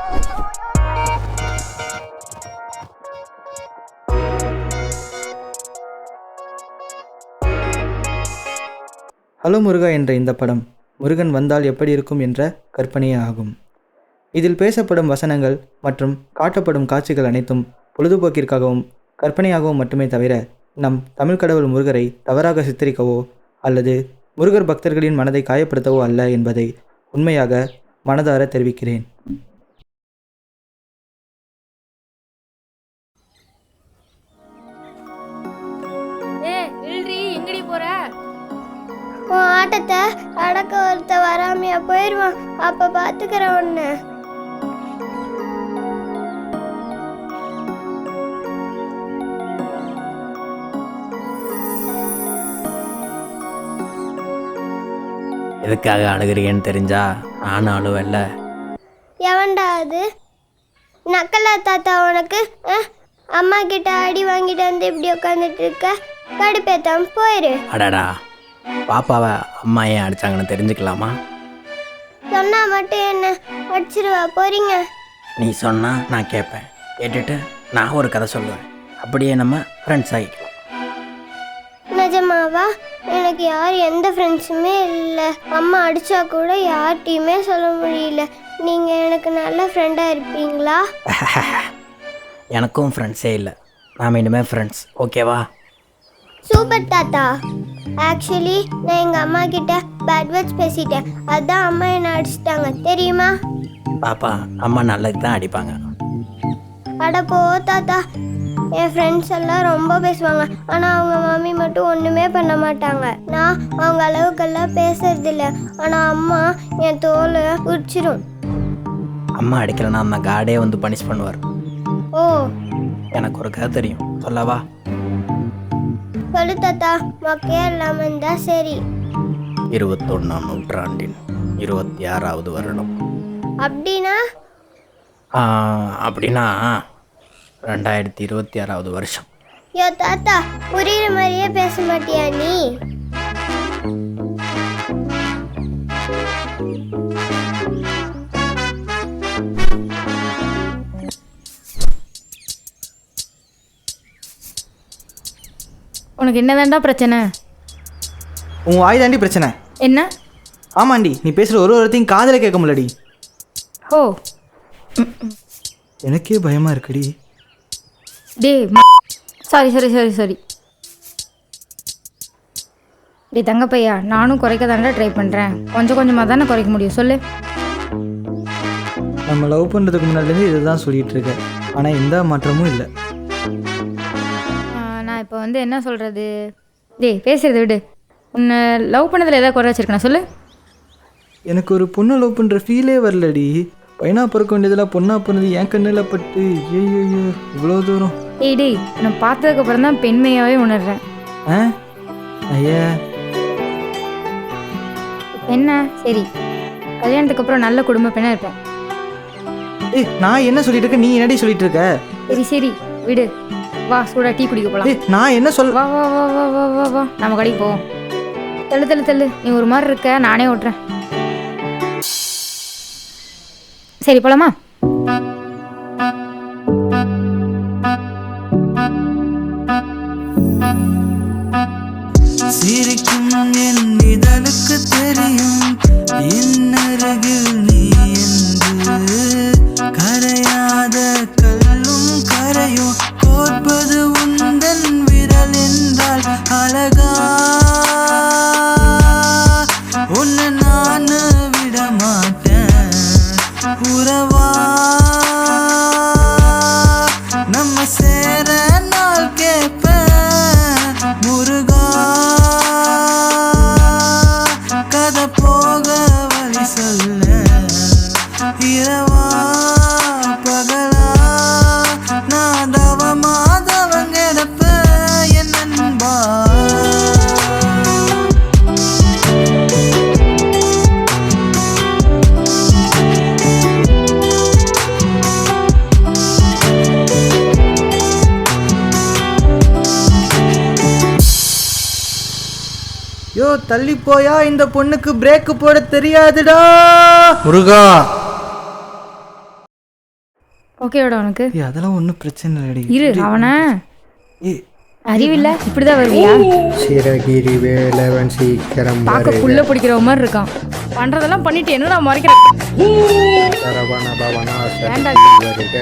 Hello முருகா என்ற இந்த படம் முருகன் வந்தால் எப்படி இருக்கும் என்ற கற்பனையே ஆகும். இதில் பேசப்படும் வசனங்கள் மற்றும் காட்டப்படும் காட்சிகள் அனைத்தும் பொழுதுபோக்கிற்காகவும் கற்பனையாகவும் மட்டுமே தவிர நம் தமிழ் கடவுள் முருகரை தவறாக சித்தரிக்கவோ அல்லது முருகர் பக்தர்களின் மனதை காயப்படுத்தவோ அல்ல என்பதை உண்மையாக மனதார தெரிவிக்கிறேன். உன் ஆட்டத்தை அடக்க ஒருத்த வராமையா போயிடுவான். அப்ப பாத்துக்கிற ஒண்ணு. எதுக்காக அழுகிறீங்கன்னு தெரிஞ்சா நானும் அழுவல்ல. எவன்டா அது? நக்கலா தாத்தா உனக்கு? அம்மா கிட்ட அடி வாங்கிட்டு வந்து இப்படி உட்காந்துட்டு இருக்க. கடுப்பேத்தாம போயிரு. அடடா, பாப்பாவை அம்மா ஏன் அடிச்சாங்கன்னு தெரிஞ்சுக்கலாமா? சொன்னா மட்டும் என்ன அடிச்சிருவா போறீங்க? நீ சொன்னா நான் கேட்பேன், கேட்டுட்டு நான் ஒரு கதை சொல்லுவேன். அப்படியே நம்ம ஃப்ரெண்ட்ஸ் ஆகிக்கலாம். நிஜமாவா? எனக்கு எந்த ஃப்ரெண்ட்ஸுமே இல்லை. அம்மா அடிச்சா கூட யார்கிட்டையுமே சொல்ல முடியல. நீங்க எனக்கு நல்ல ஃப்ரெண்டா இருப்பீங்களா? எனக்கும் ஃப்ரெண்ட்ஸே இல்லை. நாம் இனிமேல் ஃப்ரெண்ட்ஸ், ஓகேவா? சூப்பர் தாத்தா. ஆக்சுவலி நான் எங்கள் அம்மா கிட்ட பேட் வேர்ட்ஸ் பேசிட்டேன். அதான் அம்மா என்னை அடிச்சிட்டாங்க தெரியுமா? பாப்பா, அம்மா நல்லதுக்கு தான் அடிப்பாங்க. அட போ தாத்தா. என் ஃப்ரெண்ட்ஸ் எல்லாம் ரொம்ப பேசுவாங்க. ஆனால் அவங்க மம்மி மட்டும் ஒன்றுமே பண்ண மாட்டாங்க. நான் அவங்க அளவுக்கெல்லாம் பேசுறதில்ல. ஆனால் அம்மா என் தோலை உரிச்சிரும். அம்மா அடிக்கலைன்னா அந்த காடே வந்து பனிஷ் பண்ணுவார். ஓ, எனக்கு ஒரு கதை தெரியும், சொல்லவா? சொல்லு தாத்தா. மொக்கையா இல்லாம இருந்தா சரி. 21ஆம் நூற்றாண்டின் 26வது வருடம். அப்படின்னா? அப்படின்னா 2026வது வருஷம். யோ தாத்தா, புரியுற மாதிரியே பேச மாட்டியா நீ? உனக்கு என்னதான்டா பிரச்சனை? உன் வாய் தாண்டி பிரச்சனை. என்ன? ஆமாண்டி, நீ பேசுகிற ஒரு ஒருத்தையும் காதில் கேட்க முடியலடி. ஓ, எனக்கே பயமாக இருக்குடி. டே சாரி சாரி சாரி சாரி டே தங்கப்பையா, நானும் குறைக்க தானே ட்ரை பண்ணுறேன். கொஞ்சம் கொஞ்சமாக தானே குறைக்க முடியும், சொல்லு. நம்ம லவ் பண்ணுறதுக்கு முன்னாடிலேருந்து இதை தான் சொல்லிகிட்டு இருக்கேன். ஆனால் எந்த மாற்றமும் இல்லை. நான் இப்போ என்ன சொல்கிறது? டேய் பேசுறது விடு. உன்னை லவ் பண்ணதில் ஏதாவது குறை வச்சிருக்கேன் சொல்லு. எனக்கு ஒரு பொண்ணை லவ் பண்ணுற ஃபீலே வரலடி. பையனா பிறக்க வேண்டியதில் பொண்ணா பிறந்தது என் கண்ணில் பட்டு ஐயோ இவ்வளோ தூரம். டேய் நான் பார்த்ததுக்கப்புறம் தான் பெண்மையாகவே உணர்றேன். ஐயா என்ன? சரி, கல்யாணத்துக்கு அப்புறம் நல்ல குடும்ப பெண்ணாக இருப்பேன். நான் என்ன சொல்லிட்டு இருக்கேன், நீ என்னடி சொல்லிட்டு இருக்க? சரி சரி விடு. வா, சூடா டீ குடிக்க போகலாம். நான் என்ன சொல்ல? வா வா வா வா வா வா வா நம்ம கடைக்கு போவோம். தள்ளு தள்ளு தள்ளு. நீ ஒரு மாதிரி இருக்க, நானே ஓட்டுறேன். சரி போலாமா? சிரிக்கும் என் இதழுக்கு தெரியும் இன்னருகில் நீ என்று. கரையாத கல்லும் கரையும் கோர்ப்பது உந்தன் விரல் என்றால் அழகா. உன்னை நான் விட மாட்டேன் உறவா. நம்ம சேர நாள் கேட்பேன் முருகா. கதை போக வழி சொல்ல. இரவா பகலா நான் தவமாதவன் கிடப்ப என் நண்பா. யோ தள்ளி போயா, இந்த பொண்ணுக்கு பிரேக் போட தெரியாதுடா. முருகா. ஓகேவாடா உனக்கு? அதெல்லாம் ஒன்றும் பிரச்சனை இல்லடி. இரு அவனை ஏய் அறிவில்லை இப்படிதான் வருவியா? சிறகிரி வேலவன் சீக்கிரம் பார்க்க புல்ல பிடிக்கிற மாதிரி இருக்கான். பண்றதெல்லாம் பண்ணிட்டு என்னடா முறைக்கிற? சரவண பவனாச வேண்டாம். வருக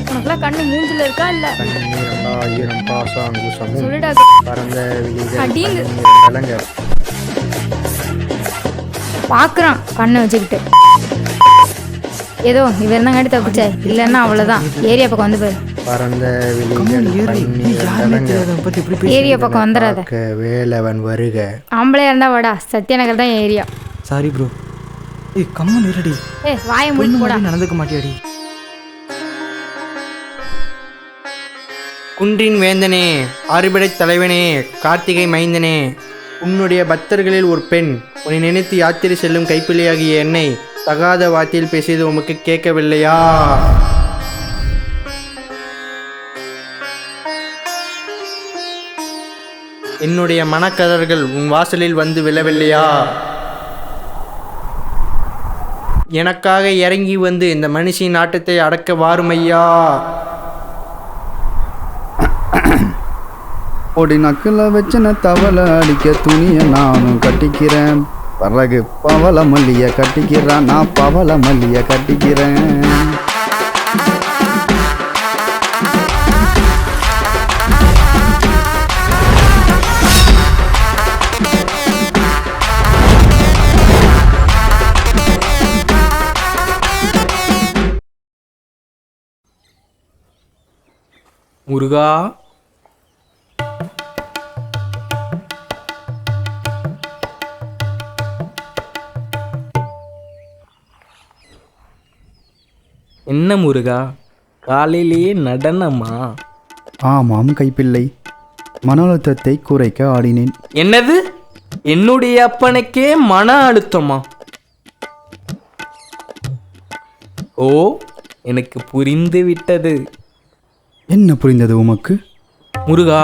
உனக்குலாம் கண்ணு மூஞ்சில இருக்கா இல்ல? 12,000 பாசாங்குசமும் சொல்லுடா. பரந்த விழிகள் அடிங்க. கலங்க பாக்குறான் கண்ணை வச்சுக்கிட்டு. ஏதோ இவன் இருந்தாங்காட்டி தப்பிச்சா, இல்லைன்னா அவ்வளோதான். ஏரியா பக்கம் வந்து போய் பரந்த கம்மல் விழிகள் ஏறி. நீ யாருமே தெரியாதவன் பத்தி இப்படி பேசி. ஏரியா பக்கம் வந்துடாத. வேலவன் வருக ஆம்பளையா இருந்தா வாடா, சத்யாநகர் தான் ஏரியா. Sorry bro. ஏய் கம்மல் இருடி. வாயை மூடி போடா. நடந்துக்க மாட்டியாடி? குன்றின் வேந்தனே, ஆறுபடைத் தலைவனே, கார்த்திகை மைந்தனே, உன்னுடைய பக்தர்களில் ஒரு பெண் உன்னை நினைத்து யாத்திரை செல்லும் கைப்பிள்ளையாகிய என்னை தகாத வார்த்தையில் பேசியது உமக்கு கேட்கவில்லையா? என்னுடைய மனக்கதர்கள் உன் வாசலில் வந்து விழவில்லையா? எனக்காக இறங்கி வந்து இந்த மனுஷின் நாட்டத்தை அடக்க வாருமையா. ஒடி நக்கில் வச்சுன தவளை அடிக்க துணியை நானும் கட்டிக்கிறேன். பிறகு பவள மல்லிய கட்டிக்கிறேன். நான் பவள மல்லிய கட்டிக்கிறேன். முருகா, என்ன முருகா, காலையிலேயே நடனமா? ஆமாம் கைப்பிள்ளை, மன அழுத்தத்தை குறைக்க ஆடினேன். என்னது? என்னுடைய அப்பனுக்கே மன அழுத்தமா? ஓ, எனக்கு புரிந்து விட்டது. என்ன புரிந்தது உமக்கு? முருகா,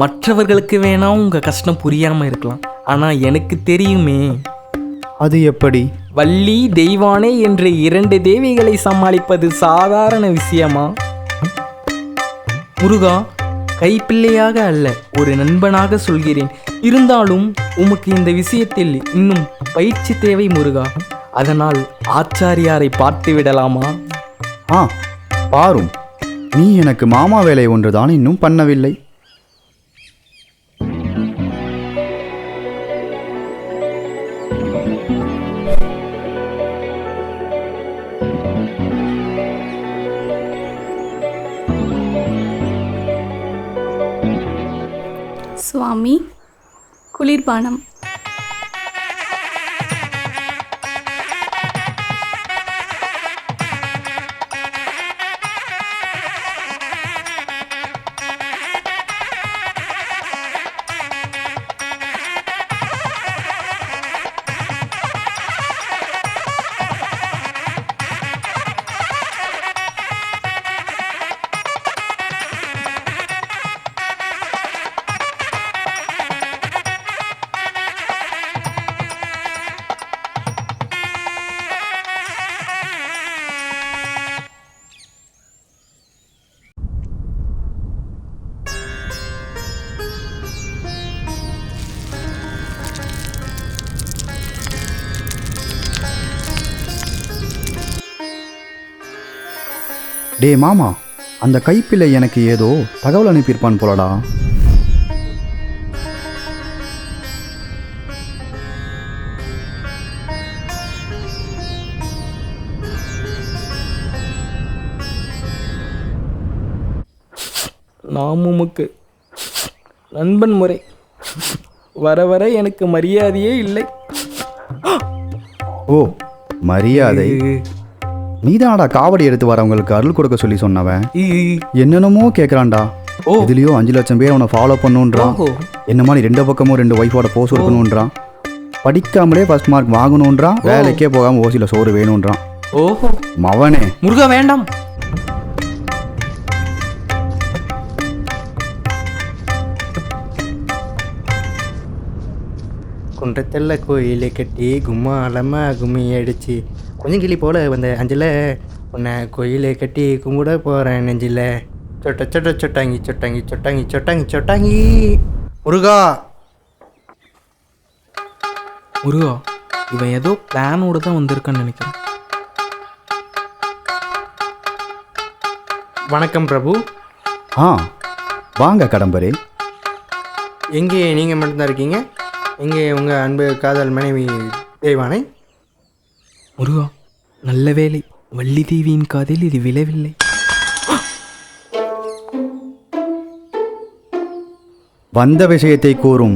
மற்றவர்களுக்கு வேணா உங்க கஷ்டம் புரியாம இருக்கலாம், ஆனா எனக்கு தெரியுமே. அது எப்படி? வள்ளி தெய்வானே என்று 2 தேவிகளை சமாளிப்பது சாதாரண விஷயமா? முருகா, கைப்பிள்ளையாக அல்ல, ஒரு நண்பனாக சொல்கிறேன். இருந்தாலும் உமக்கு இந்த விஷயத்தில் இன்னும் பயிற்சி தேவை முருகா. அதனால் ஆச்சாரியாரை பார்த்து விடலாமா? ஆ, பாரும், நீ எனக்கு மாமா வேலை ஒன்றுதான் இன்னும் பண்ணவில்லை. சுவாமி, குளிர்பானம். டே மாமா, அந்த கைப்பிள்ளை எனக்கு ஏதோ தகவல் அனுப்பியிருப்பான் போலடா. நாம் உமக்கு நண்பன் முறை வர வர எனக்கு மரியாதையே இல்லை. ஓ, மரியாதை? நீதானடா காவடி எடுத்து வரவங்களுக்கு அருள் கொடுக்க சொல்லி சொன்னவன். என்னென்னமோ கேட்குறான்டா. இதுலயோ 5 லட்சம் பேர் அவனை ஃபாலோ பண்ணுன்றான். என்ன மாதிரி 2 பக்கமும் 2 ஒய்ஃபோட போஸ் கொடுக்கணுன்றான். படிக்காமலே ஃபர்ஸ்ட் மார்க் வாங்கணுன்றான். வேலைக்கே போகாம ஓசியில சோறு வேணுன்றான். ஓஹோ, மவனே. முருகா வேண்டாம். குன்றத்தெல்ல கோயிலை கட்டி கும்மாலமாக கும்மி அடிச்சு கொஞ்சம் கிளி போல வந்த அஞ்சல உன்னை கோயிலை கட்டி கும்பிட போகிறேன் நெஞ்சில். சொட்ட சொட்ட சொட்டாங்கி சொட்டாங்கி சொட்டாங்கி சொட்டாங்கி சொட்டாங்கி. முருகா, முருகா, இவன் ஏதோ பிளானோடு தான் வந்திருக்கான்னு நினைக்கிறேன். வணக்கம் பிரபு. ஆ வாங்க கடம்பரே. எங்கே நீங்கள் மட்டும்தான் இருக்கீங்க? எங்கே உங்கள் அன்பு காதல் மனைவி தேவானை? முருகா, நல்ல வேளை வள்ளி தேவியின் காதில் இது விழவில்லை. வந்த விஷயத்தை கூறும்.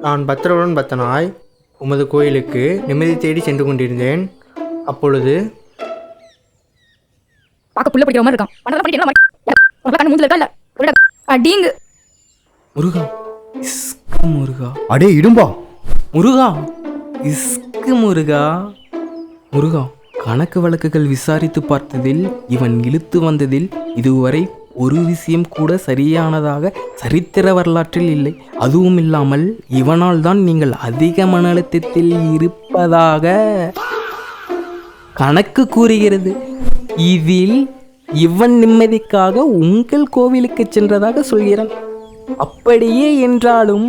நான் பத்திரவுடன் பத்தனாய் உமது கோயிலுக்கு நிம்மதி தேடி சென்று கொண்டிருந்தேன். அப்பொழுது பார்க்க புள்ள படிக்கிற மாதிரி இருக்கான். பண்ணதெல்லாம் பண்ணிட்டு என்ன கண்ணு மூஞ்சில இருக்கா இல்ல? அடிங்க முருகா, இஸ்கு முருகா. அடே இடும்பா. முருகா, இஸ்கு முருகா. முருகா, கணக்கு வழக்குகள் விசாரித்து பார்த்ததில் இவன் இழுத்து வந்ததில் இதுவரை ஒரு விஷயம் கூட சரியானதாக சரித்திர வரலாற்றில் இல்லை. அதுவும் இல்லாமல் இவனால் தான் நீங்கள் அதிக மன அழுத்தத்தில் இருப்பதாக கணக்கு கூறுகிறது. இதில் இவன் நிம்மதிக்காக உங்கள் கோவிலுக்கு சென்றதாக சொல்கிறான். அப்படியே என்றாலும்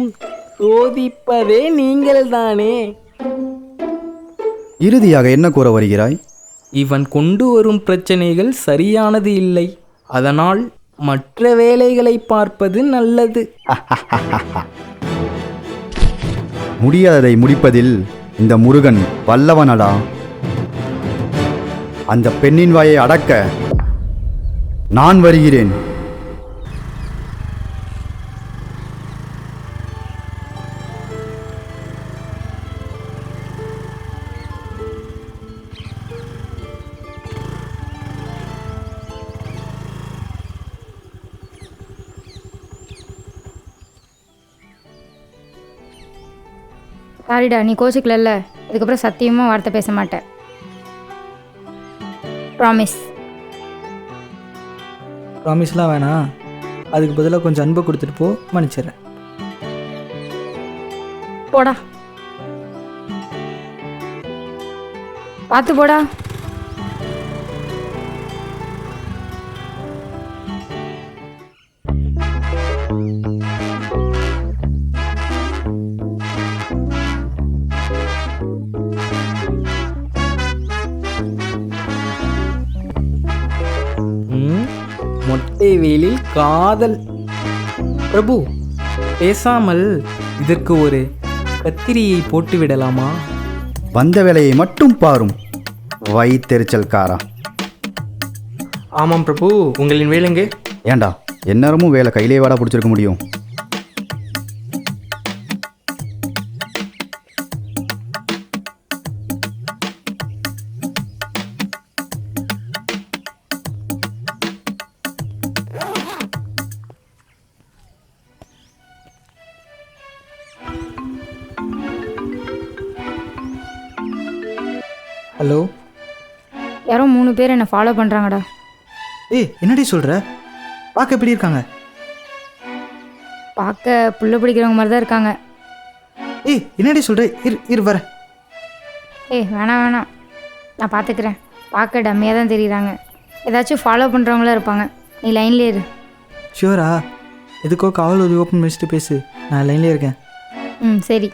சோதிப்பதே நீங்கள் தானே. இறுதியாக என்ன கூற வருகிறாய்? இவன் கொண்டு வரும் பிரச்சனைகள் சரியானது இல்லை. அதனால் மற்ற வேலைகளை பார்ப்பது நல்லது. முடியாததை முடிப்பதில் இந்த முருகன் வல்லவனடா. அந்த பெண்ணின் வாயை அடக்க நான் வருகிறேன். சாரிடா, நீ கோச்சிக்கல. இதுக்கப்புறம் சத்தியமாக வார்த்தை பேச மாட்டேன். ப்ராமிஸ். ப்ராமிஸ்லாம் வேணாம். அதுக்கு பதிலாக கொஞ்சம் அன்பை கொடுத்துட்டு போ, மன்னிச்சிடுறேன். போடா, பார்த்து போடா. மொட்டை வெயிலில் காதல். பிரபு, பேசாமல் இதற்கு ஒரு கத்திரியை போட்டு விடலாமா? வந்த வேலையை மட்டும் பாரும் வயிற்றெரிச்சல்காரா. ஆமாம் பிரபு, உங்களின் வேலைங்க. ஏண்டா எந்நேரமும் வேலை கையிலே வாடா பிடிச்சிருக்க முடியும்? ஹலோ, யாரோ 3 பேர் என்னை ஃபாலோ பண்ணுறாங்கடா. ஏய் என்னடி சொல்கிற? பார்க்க எப்படி இருக்காங்க? பார்க்க புள்ள பிடிக்கிறவங்க மாதிரி தான் இருக்காங்க. ஏய் என்னடி சொல்கிற? இரு வர. ஏய் வேணாம், நான் பார்த்துக்கிறேன். பார்க்க டம்மியாக தான் தெரியுறாங்க. ஏதாச்சும் ஃபாலோ பண்ணுறவங்களா இருப்பாங்க. நீ லைன்லேயே இரு. ஷியோரா? எதுக்கோ காவல் உதவி ஓப்பன் பண்ணிச்சுட்டு பேசு. நான் லைன்லேயே இருக்கேன். ம் சரி.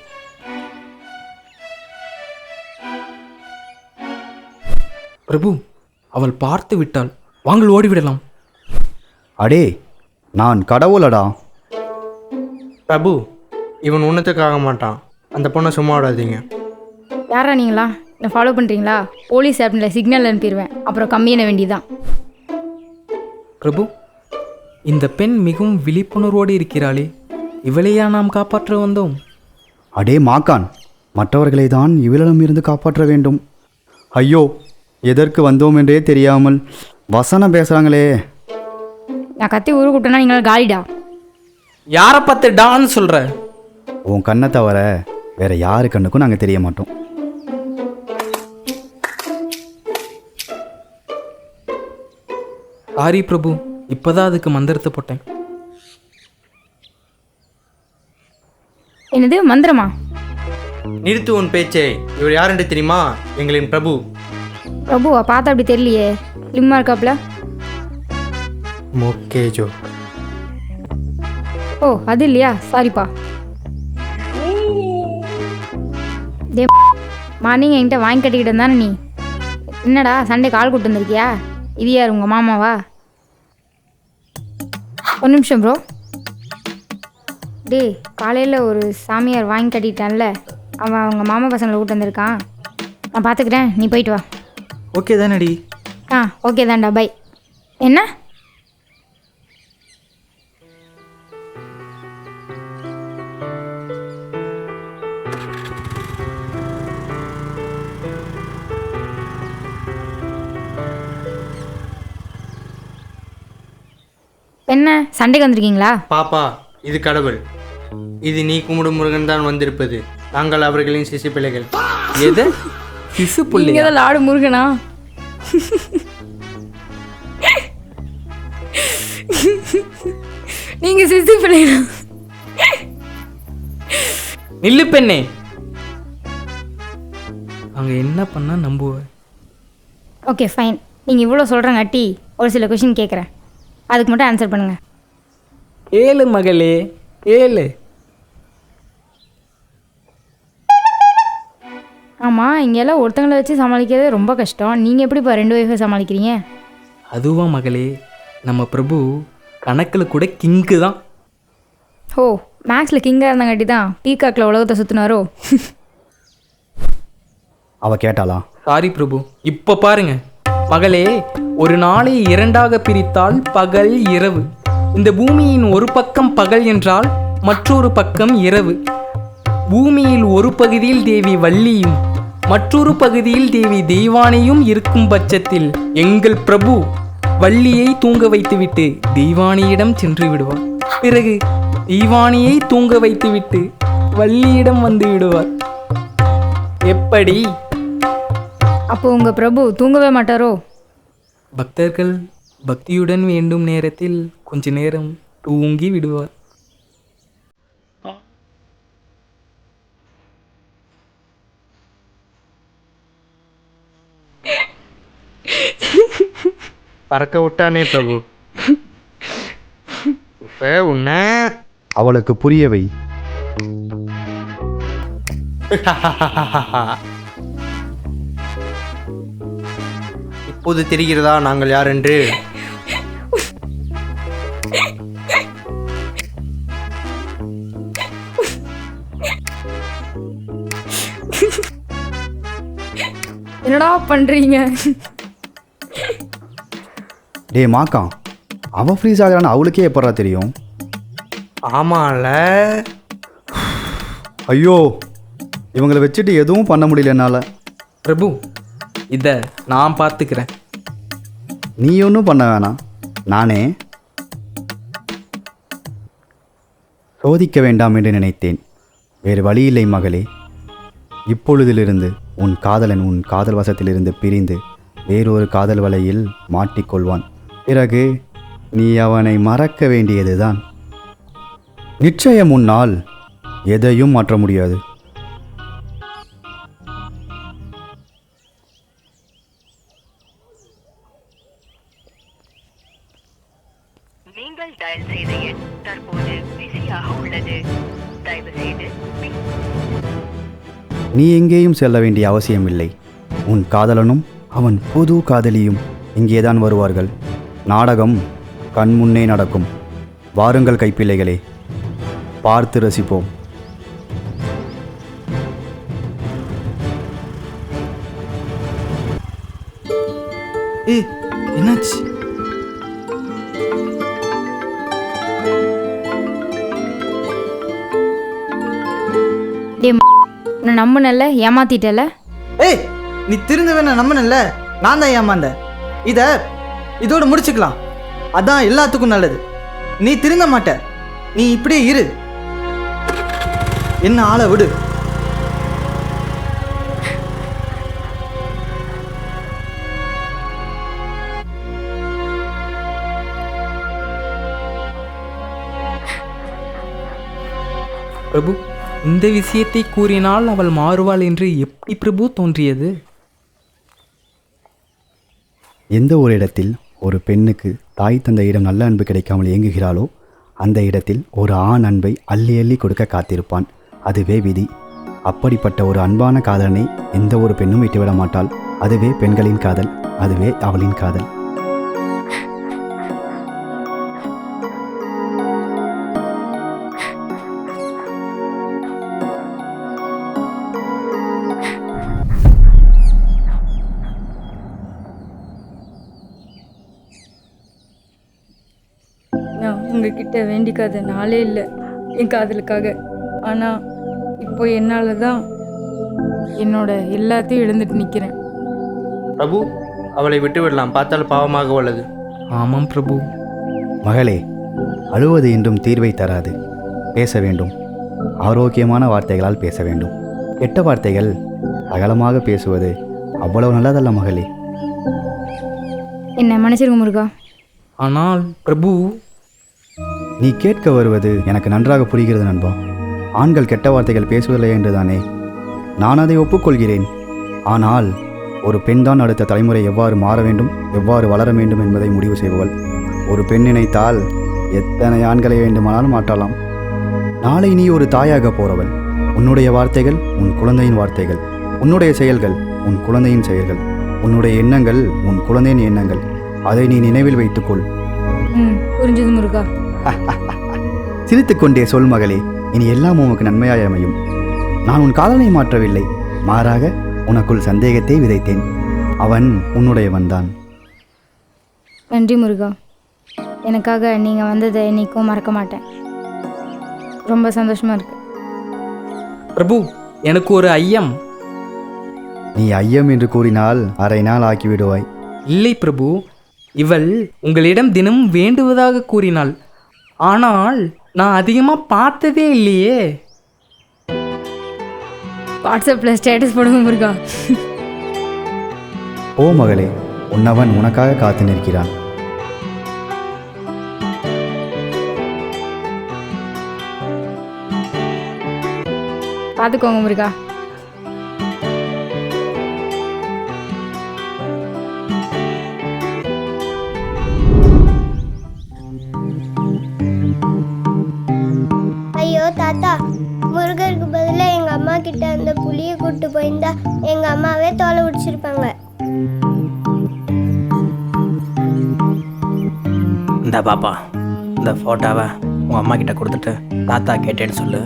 பிரபு, அவள் பார்த்து விட்டாள். வாங்கள் ஓடிவிடலாம். அடே நான் கடவுளடா. பிரபு, இவன் உன்னத்துக்காக மாட்டான். அந்த பொண்ணை சும்மா விடாதீங்க. யாரா நீங்களா? என்னை ஃபாலோ பண்ணுறீங்களா? போலீஸ் ஆப்னில் சிக்னல் அனுப்பிடுவேன். அப்புறம் கம்மியான வேண்டியதான். பிரபு, இந்த பெண் மிகவும் விழிப்புணர்வோடு இருக்கிறாளே. இவளையா நாம் காப்பாற்ற வந்தோம்? அடே மாக்கான், மற்றவர்களை தான் இவளிடமிருந்து காப்பாற்ற வேண்டும். ஐயோ, எதற்கு வந்தோம் என்றே தெரியாமல் வசனம் பேசுகிறாங்களே. நான் கத்தி ஊரு கூப்பிட்டேன்னா நீங்களா காலிடா. யாரை பார்த்து டான்னு சொல்கிற? உன் கண்ணை தவிர வேற யாரு கண்ணுக்கும் நாங்கள் தெரிய மாட்டோம். சாரி பிரபு, இப்போதான் அதுக்கு மந்திரத்தை போட்டேன். என்னது மந்திரமா? நிறுத்து உன் பேச்சை. இவர் யார் என்று தெரியுமா? எங்களின் பிரபு. பிரபுவா பார்த்தா அப்படி தெரியலையே, ஸ்லிம்மாக இருக்காப்புல. மொக்கேஜோ. ஓ அது இல்லையா, சாரிப்பா. டே மார்னிங் என்கிட்ட வாங்கி கட்டிக்கிட்டு இருந்தானே நீ, என்னடா சண்டே கால் கூட்டு வந்திருக்கியா? இது யார், உங்கள் மாமாவா? ஒரு நிமிஷம் ப்ரோ. டே காலையில் ஒரு சாமியார் வாங்கி கட்டிட்டான்ல, அவன் அவங்க மாமா பசங்களை கூட்டு வந்திருக்கான். நான் பார்த்துக்கிறேன், நீ போயிட்டு வா. ஓகே தானடி? ஆ ஓகே தான்டா, பை. என்ன என்ன சண்டைக்கு வந்திருக்கீங்களா? பாப்பா, இது கடவுள். இது நீ கும்பிடும் முருகன் தான் வந்திருப்பது. நாங்கள் அவர்களின் சிசு பிள்ளைகள். எது சிசு நீங்க பிள்ளைங்க? தான் லாடு முருகனா? நீங்க சிசி பிள்ளைனா? நில்லு பெண்ணே, அங்கே என்ன பண்ணா நம்புவேன்? ஓகே ஃபைன், நீங்கள் இவ்வளோ சொல்கிறங்காட்டி ஒரு சில கொஷின் கேட்குறேன், அதுக்கு மட்டும் ஆன்சர் பண்ணுங்கள். ஏழு மகளே ஏழு. ஆமாம், இங்கெல்லாம் ஒருத்தங்களை வச்சு சமாளிக்கிறது ரொம்ப கஷ்டம். நீங்கள் எப்படிப்பா 2 ஒய்ஃபை சமாளிக்கிறீங்க? அதுவா மகளே, நம்ம பிரபு கணக்கில் கூட கிங்கு தான். ஓ மேக்ஸில் கிங்காக இருந்தங்காட்டி தான் பீகாக்கில் உலகத்தை சுற்றினாரோ? அவ கேட்டாளா? சாரி பிரபு. இப்போ பாருங்க மகளே, ஒரு நாளை 2ஆக பிரித்தால் பகல் இரவு. இந்த பூமியின் ஒரு பக்கம் பகல் என்றால் மற்றொரு பக்கம் இரவு. பூமியில் ஒரு பகுதியில் தேவி வள்ளியும் மற்றொரு பகுதியில் தேவி தெய்வானையும் இருக்கும் பட்சத்தில் எங்கள் பிரபு வள்ளியை தூங்க வைத்துவிட்டு தெய்வானியிடம் சென்று விடுவார். பிறகு தெய்வானியை தூங்க வைத்துவிட்டு வள்ளியிடம் வந்து விடுவார். எப்படி? அப்போ உங்கள் பிரபு தூங்கவே மாட்டாரோ? பக்தர்கள் பக்தியுடன் வேண்டும் நேரத்தில் கொஞ்ச நேரம் தூங்கி விடுவார். பறக்க விட்டானே பிரபு. இப்போ உன்ன அவளுக்கு புரியவை. இப்போது தெரிகிறதா நாங்கள் யார் என்று? என்னடா பண்ணுறீங்க? டே மாக்கா, அவள் ஃப்ரீஸ் ஆகிறான்னு அவளுக்கே எப்படா தெரியும்? ஆமால. ஐயோ, இவங்களை வச்சுட்டு எதுவும் பண்ண முடியல என்னால். பிரபு, இதை நான் பார்த்துக்கிறேன். நீ ஒன்றும் பண்ண வேணாம், நானே. சோதிக்க வேண்டாம் என்று நினைத்தேன், வேறு வழியில்லை மகளே. இப்பொழுதிலிருந்து உன் காதலன் உன் காதல் வசத்திலிருந்து பிரிந்து வேறொரு காதல் வலையில் மாட்டிக்கொள்வான். பிறகு நீ அவனை மறக்க வேண்டியதுதான். நிச்சயம் உன்னால் எதையும் மாற்ற முடியாது. நீங்கள் டயல் செய்த எண் தற்போது பிஸியாக உள்ளது. தயவு செய்து நீ எங்கேயும் செல்ல வேண்டிய அவசியமில்லை. உன் காதலனும் அவன் புது காதலியும் இங்கேதான் வருவார்கள். நாடகம் கண்முன்னே நடக்கும். வாருங்கள் கைப்பிள்ளைகளே, பார்த்து ரசிப்போம். ஏய் என்னாச்சு? டே உன்னை நம்பினல்ல, ஏமாத்திட்டல. ஏய் நீ திருந்தவே நான் நம்பினல்ல, நான் தான் ஏமாந்தேன். இதோடு முடிச்சுக்கலாம், அதான் எல்லாத்துக்கும் நல்லது. நீ திருந்த மாட்ட, நீ இப்படியே இரு. என்ன ஆளை விடு. பிரபு, இந்த விஷயத்தை கூறினால் அவள் மாறுவாள் என்று எப்படி பிரபு தோன்றியது? எந்த ஒரு இடத்தில் ஒரு பெண்ணுக்கு தாய் தந்தையிடம் நல்ல அன்பு கிடைக்காமல் ஏங்குகிறாளோ அந்த இடத்தில் ஒரு ஆண் அன்பை அள்ளி அள்ளி கொடுக்க காத்திருப்பான். அதுவே விதி. அப்படிப்பட்ட ஒரு அன்பான காதலனை எந்த ஒரு பெண்ணும் விட்டுவிட மாட்டாள். அதுவே பெண்களின் காதல், அதுவே அவளின் காதல். நான் உங்ககிட்ட வேண்டிக்காத நாளே இல்லை என் காதலுக்காக. ஆனால் இப்போ என்னால் தான் என்னோட எல்லாத்தையும் இழந்துட்டு நிற்கிறேன். பிரபு, அவளை விட்டு விடலாம். பார்த்தால் பாவமாக உள்ளது. ஆமாம் பிரபு. மகளே, அழுவது என்றும் தீர்வை தராது. பேச வேண்டும். ஆரோக்கியமான வார்த்தைகளால் பேச வேண்டும். கெட்ட வார்த்தைகள் அகலமாக பேசுவது அவ்வளவு நல்லதல்ல மகளே. என்ன மன்னிச்சிருங்க முருகா. ஆனால் பிரபு, நீ கேட்க வருவது எனக்கு நன்றாக புரிகிறது நண்பா. ஆண்கள் கெட்ட வார்த்தைகள் பேசுவதில்லை என்றுதானே? நான் அதை ஒப்புக்கொள்கிறேன். ஆனால் ஒரு பெண் தான் அடுத்த தலைமுறை எவ்வாறு மாற வேண்டும், எவ்வாறு வளர வேண்டும் என்பதை முடிவு செய்பவள். ஒரு பெண் நினைத்தால் எத்தனை ஆண்களை வேண்டுமானாலும் மாற்றலாம். நாளை நீ ஒரு தாயாக போறவள். உன்னுடைய வார்த்தைகள் உன் குழந்தையின் வார்த்தைகள், உன்னுடைய செயல்கள் உன் குழந்தையின் செயல்கள், உன்னுடைய எண்ணங்கள் உன் குழந்தையின் எண்ணங்கள். அதை நீ நினைவில் வைத்துக்கொள். புரிஞ்சது முருகா. சிரித்துக்கொண்டே சொல் மகளே, இனி எல்லாம் உனக்கு நன்மையாய் அமையும். நான் உன் காதலை மாற்றவில்லை, மாறாக உனக்குள் சந்தேகத்தை விதைத்தேன். அவன் உன்னுடையவன்தான். நன்றி முருகா. எனக்காக நீங்கள் வந்ததை என்னைக்கும் மறக்க மாட்டேன். ரொம்ப சந்தோஷமாக இருக்கு. பிரபு, எனக்கு ஒரு ஐயம். நீ ஐயம் என்று கூறினால் அரை நாள் ஆக்கிவிடுவாய். இல்லை பிரபு, இவள் உங்களிடம் தினமும் வேண்டுவதாக கூறினாள். ஆனால் நான் அதிகமாக பார்த்ததே இல்லையே. வாட்ஸ்அப்பில் ஸ்டேட்டஸ் போடுங்க முருகா. ஓ மகளே, உன்னவன் உனக்காக காத்து நிற்கிறான். பார்த்துக்கோங்க முருகா. ஐயோ தாத்தா, முருகருக்கு பதிலாக எங்கள் அம்மா கிட்ட அந்த புளியை கூப்பிட்டு போயிருந்தா எங்கள் அம்மாவே தோலை உடிச்சிருப்பாங்க. இந்த பாப்பா, இந்த ஃபோட்டோவை உன் அம்மா கிட்ட கொடுத்துட்டு தாத்தா கேட்டேன்னு சொல்லு.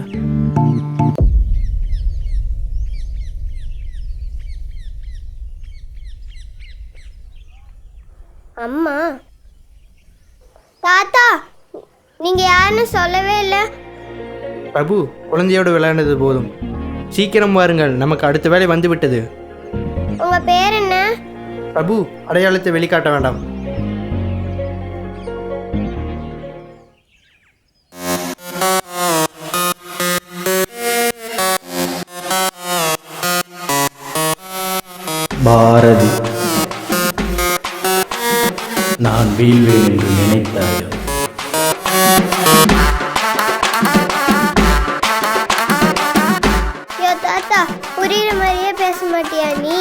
அம்மா, தாத்தா நீங்கள் யாருன்னு சொல்லவே இல்லை. பிரபு, குழந்தையோடு விளையாண்டது போதும். சீக்கிரம் வாருங்கள், நமக்கு அடுத்த வேலை வந்து விட்டது. உங்கள் பேர் என்ன? பிரபு, அடையாளத்தை வெளிக்காட்ட வேண்டாம். பாரதி, நான் வீழ்வேன் என்று நினைத்தாயோ? ஐயோ தாத்தா, புரியுற மாதிரியே பேச மாட்டியா நீ?